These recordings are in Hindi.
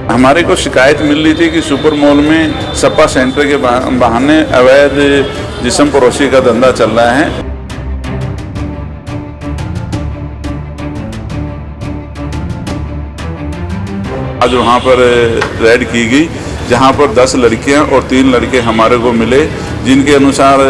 हमारे को शिकायत मिल रही थी कि सुपर मॉल में सपा सेंटर के बहाने अवैध जिस्म फरोशी का धंधा चल रहा है। आज वहाँ पर रेड की गई, जहाँ पर 10 लड़कियाँ और 3 लड़के हमारे को मिले, जिनके अनुसार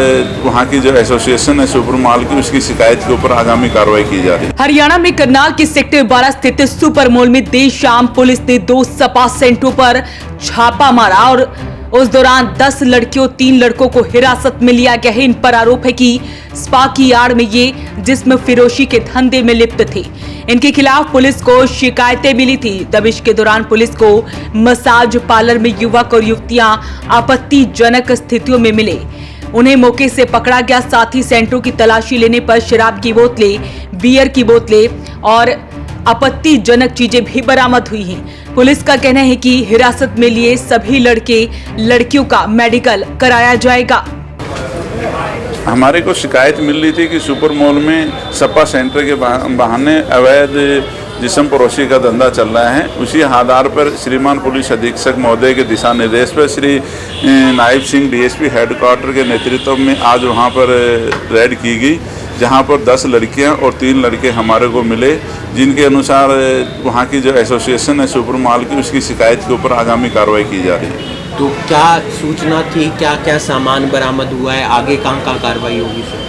वहाँ की जो एसोसिएशन है सुपर मॉल की, उसकी शिकायत के ऊपर आगामी कार्रवाई की जा रही है। हरियाणा में करनाल के सेक्टर 12 स्थित सुपर मॉल में देर शाम पुलिस ने 2 सपा सेंटरों पर छापा मारा और उस दौरान 10 लड़कियों 3 लड़कों को हिरासत में लिया गया है। इन पर आरोप है कि स्पा की आड़ में ये जिस्म फिरोशी के धंधे में लिप्त थे। इनके खिलाफ पुलिस को शिकायतें मिली थी। दबिश के दौरान पुलिस को मसाज पार्लर में युवक और युवतियां आपत्तिजनक स्थितियों में मिले। उन्हें मौके से पकड़ा गया। साथ ही सेंटरों की तलाशी लेने पर शराब की बोतलें, बियर की बोतलें और आपत्तिजनक चीजें भी बरामद हुई हैं। पुलिस का कहना है कि हिरासत में लिए सभी लड़के लड़कियों का मेडिकल कराया जाएगा। हमारे को शिकायत मिल रही थी कि सुपर मॉल में सपा सेंटर के बहाने अवैध जिस्म फरोशी का धंधा चल रहा है। उसी आधार पर श्रीमान पुलिस अधीक्षक महोदय के दिशा निर्देश पर श्री नायब सिंह डीएसपी हेडक्वार्टर के नेतृत्व में आज वहां पर रेड की गई, जहां पर 10 लड़कियां और 3 लड़के हमारे को मिले, जिनके अनुसार वहां की जो एसोसिएशन है सुपर मॉल की, उसकी शिकायत के ऊपर आगामी कार्रवाई की जा रही है। तो क्या सूचना थी, क्या क्या सामान बरामद हुआ है, आगे कहाँ कार्रवाई होगी सर?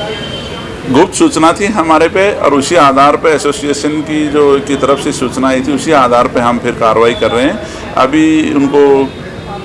गुप्त सूचना थी हमारे पे और उसी आधार पे एसोसिएशन की तरफ से सूचना आई थी, उसी आधार पे हम फिर कार्रवाई कर रहे हैं। अभी उनको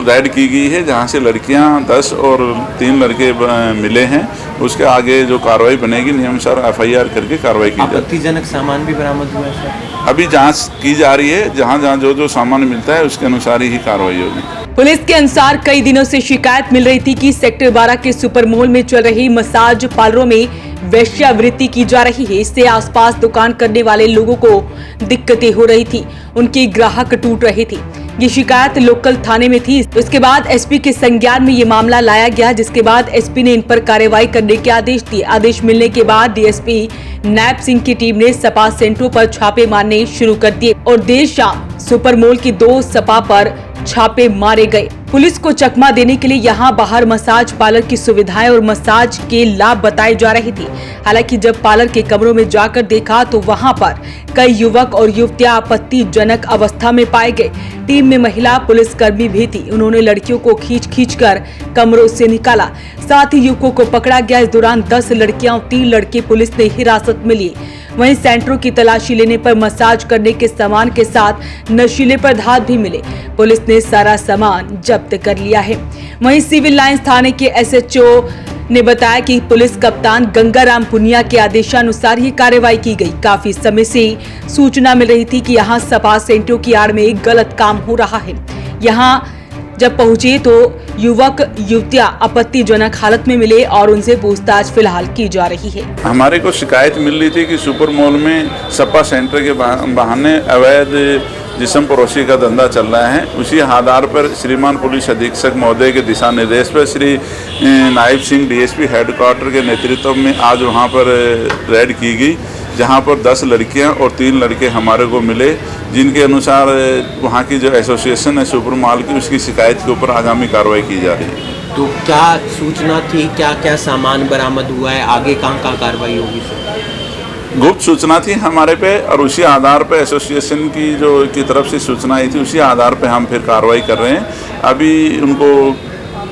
रेड की गई है, जहां से लड़कियां 10 और 3 लड़के मिले हैं। उसके आगे जो कार्रवाई बनेगी नियमानुसार एफआईआर करके कार्रवाई की जाएगी। आपत्तिजनक सामान भी बरामद हुआ है सर? अभी जांच की जा रही है, जहां जो सामान मिलता है उसके अनुसार ही कार्रवाई होगी। पुलिस के अनुसार कई दिनों से शिकायत मिल रही थी कि सेक्टर 12 के सुपर मॉल में चल रही मसाज पार्लरों में वेश्यावृत्ति की जा रही है। इससे आसपास दुकान करने वाले लोगों को दिक्कतें हो रही थी, उनके ग्राहक टूट रहे थे। ये शिकायत लोकल थाने में थी। उसके बाद एसपी के संज्ञान में ये मामला लाया गया, जिसके बाद एसपी ने इन पर कार्रवाई करने के आदेश दिए। आदेश मिलने के बाद डीएसपी नायब सिंह की टीम ने सपा सेंटरों पर छापे मारने शुरू कर दिए और देर शाम सुपर मॉल की 2 सपा पर छापे मारे गए। पुलिस को चकमा देने के लिए यहाँ बाहर मसाज पार्लर की सुविधाएं और मसाज के लाभ बताए जा रहे थे। हालांकि जब पार्लर के कमरों में जाकर देखा तो वहाँ पर कई युवक और युवतियां आपत्तिजनक अवस्था में पाए गए। टीम में महिला पुलिसकर्मी भी थी। उन्होंने लड़कियों को खींच कर कमरों से निकाला। साथ ही युवकों को पकड़ा गया। इस दौरान 10 लड़कियां और 3 लड़के पुलिस ने हिरासत में लिए। वहीं सेंटरों की तलाशी लेने पर मसाज करने के सामान के साथ नशीले पदार्थ भी मिले। पुलिस ने सारा सामान जब्त कर लिया है। वहीं सिविल लाइंस थाने के एसएचओ ने बताया कि पुलिस कप्तान गंगाराम पुनिया के आदेशानुसार ही कार्रवाई की गई। काफी समय से सूचना मिल रही थी कि यहाँ सपा सेंटरों की आड़ में एक गलत काम हो रहा है। यहाँ जब पहुंचे तो युवक युवतियां आपत्तिजनक हालत में मिले और उनसे पूछताछ फिलहाल की जा रही है। हमारे को शिकायत मिल रही थी कि सुपर मॉल में सपा सेंटर के बहाने अवैध जिस्म फरोशी का धंधा चल रहा है। उसी आधार पर श्रीमान पुलिस अधीक्षक महोदय के दिशा निर्देश पर श्री नायब सिंह डीएसपी हेडक्वार्टर के नेतृत्व में आज वहां पर रेड की गई, जहां पर 10 लड़कियां और 3 लड़के हमारे को मिले, जिनके अनुसार वहां की जो एसोसिएशन है सुपर मॉल की, उसकी शिकायत के ऊपर आगामी कार्रवाई की जा रही है। तो क्या सूचना थी, क्या क्या सामान बरामद हुआ है, आगे कहाँ कार्रवाई होगी सर? गुप्त सूचना थी हमारे पे और उसी आधार पे एसोसिएशन की तरफ से सूचना आई थी, उसी आधार पे हम फिर कार्रवाई कर रहे हैं। अभी उनको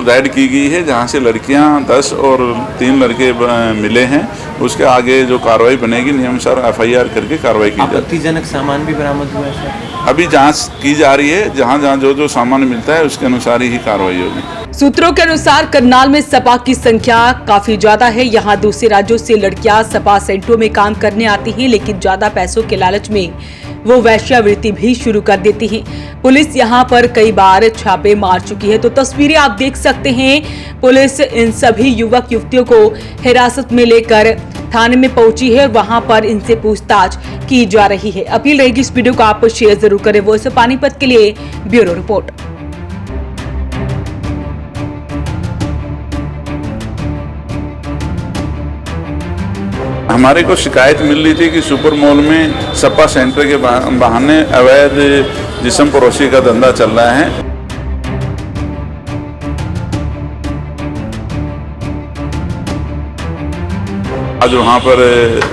रेड की गई है, जहां से लड़कियां 10 और 3 लड़के मिले हैं। उसके आगे जो कार्रवाई बनेगी नियमानुसार एफआईआर करके कार्रवाई की जाएगी। आपत्तिजनक सामान भी बरामद हुआ है सर? अभी जांच की जा रही है, जहां जो सामान मिलता है उसके अनुसार ही कार्रवाई होगी। सूत्रों के अनुसार करनाल में सपा की संख्या काफी ज्यादा है। यहाँ दूसरे राज्यों से लड़कियां सपा सेंटरों में काम करने आती हैं, लेकिन ज्यादा पैसों के लालच में वो वेश्यावृत्ति भी शुरू कर देती हैं। पुलिस यहाँ पर कई बार छापे मार चुकी है। तो तस्वीरें आप देख सकते हैं। पुलिस इन सभी युवक युवतियों को हिरासत में लेकर थाने में पहुंची है और वहां पर इनसे पूछताछ की जा रही है। अपील रहेगी इस वीडियो को आप शेयर जरूर करें। वॉइस ऑफ पानीपत के लिए ब्यूरो रिपोर्ट। हमारे को शिकायत मिल रही थी कि सुपर मॉल में सपा सेंटर के बहाने अवैध जिस्म फरोशी का धंधा चल रहा है। आज वहाँ पर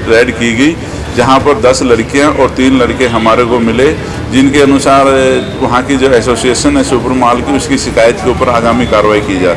रेड की गई, जहाँ पर 10 लड़कियाँ और 3 लड़के हमारे को मिले, जिनके अनुसार वहाँ की जो एसोसिएशन है सुपर मॉल की, उसकी शिकायत के ऊपर आगामी कार्रवाई की जा रही है।